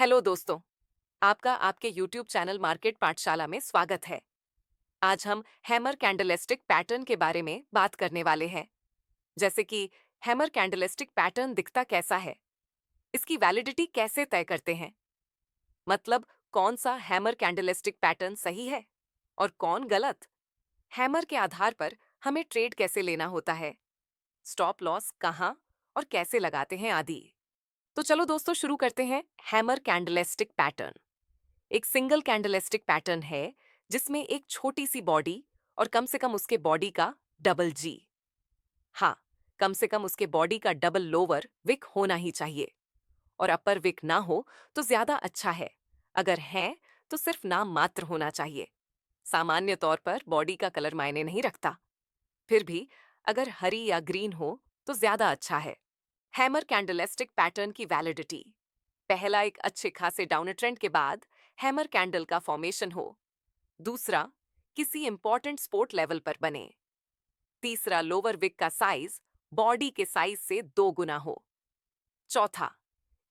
Hello दोस्तों, आपका आपके YouTube चैनल मार्केट पाठशाला में स्वागत है। आज हम हैमर कैंडलस्टिक पैटर्न के बारे में बात करने वाले हैं। जैसे कि हैमर कैंडलस्टिक पैटर्न दिखता कैसा है, इसकी वैलिडिटी कैसे तय करते हैं, मतलब कौन सा हैमर कैंडलस्टिक पैटर्न सही है और कौन गलत। हैमर के आधार पर हमें ट्रेड कैसे लेना होता है, स्टॉप लॉस कहाँ और कैसे लगाते हैं आदि। तो चलो दोस्तों शुरू करते हैं। हैमर कैंडलस्टिक पैटर्न एक सिंगल कैंडलस्टिक पैटर्न है जिसमें एक छोटी सी बॉडी और कम से कम उसके बॉडी का डबल जी। हाँ, कम से कम उसके बॉडी का डबल लोअर विक होना ही चाहिए और अपर विक ना हो तो ज्यादा अच्छा है। अगर है तो सिर्फ नाम मात्र होना चाहिए। सामान्य तौर पर बॉडी का कलर मायने नहीं रखता, फिर भी अगर हरी या ग्रीन हो तो ज्यादा अच्छा है। हैमर कैंडलस्टिक पैटर्न की वैलिडिटी: पहला, एक अच्छे खासे डाउन ट्रेंड के बाद हैमर कैंडल का फॉर्मेशन हो। दूसरा, किसी इंपॉर्टेंट सपोर्ट लेवल पर बने। तीसरा, लोअर विक का साइज बॉडी के साइज से 2 गुना हो। चौथा,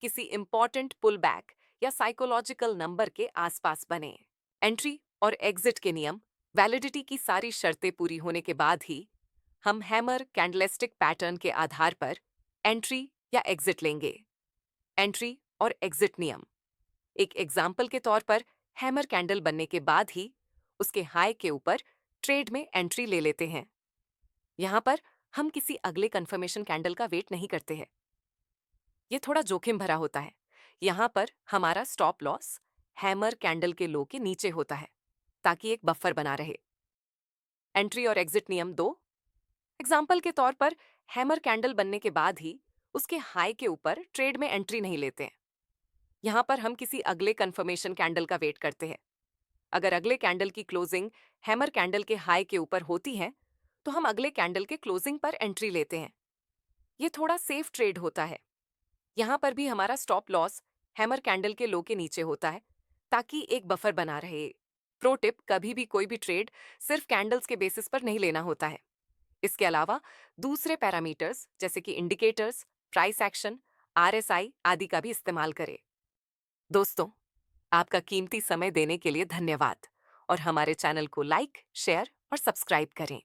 किसी इंपॉर्टेंट पुल बैक या साइकोलॉजिकल नंबर के आसपास बने। एंट्री और एग्जिट के नियम: वैलिडिटी की सारी शर्तें पूरी होने के बाद ही हम हैमर कैंडलस्टिक पैटर्न के आधार पर एंट्री या एग्जिट लेंगे। एंट्री और एग्जिट नियम: एक एग्जाम्पल के तौर पर हैमर कैंडल बनने के बाद ही उसके हाई के ऊपर ट्रेड में एंट्री ले लेते हैं। यहां पर हम किसी अगले कंफर्मेशन कैंडल का वेट नहीं करते हैं। यह थोड़ा जोखिम भरा होता है। यहां पर हमारा स्टॉप लॉस हैमर कैंडल के लो के नीचे होता है ताकि एक बफर बना रहे। एंट्री और एग्जिट नियम दो: एग्जाम्पल के तौर पर हैमर कैंडल बनने के बाद ही उसके हाई के ऊपर ट्रेड में एंट्री नहीं लेते हैं। यहां पर हम किसी अगले कंफर्मेशन कैंडल का वेट करते हैं। अगर अगले कैंडल की क्लोजिंग हैमर कैंडल के हाई के ऊपर होती है तो हम अगले कैंडल के क्लोजिंग पर एंट्री लेते हैं। यह थोड़ा सेफ ट्रेड होता है। यहां पर भी हमारा स्टॉप लॉस हैमर कैंडल के लो के नीचे होता है ताकि एक बफर बना रहे। प्रो टिप: कभी भी कोई भी ट्रेड सिर्फ कैंडल्स के बेसिस पर नहीं लेना होता है। इसके अलावा दूसरे पैरामीटर्स जैसे कि इंडिकेटर्स, प्राइस एक्शन, आरएसआई आदि का भी इस्तेमाल करें। दोस्तों, आपका कीमती समय देने के लिए धन्यवाद और हमारे चैनल को लाइक, शेयर और सब्सक्राइब करें।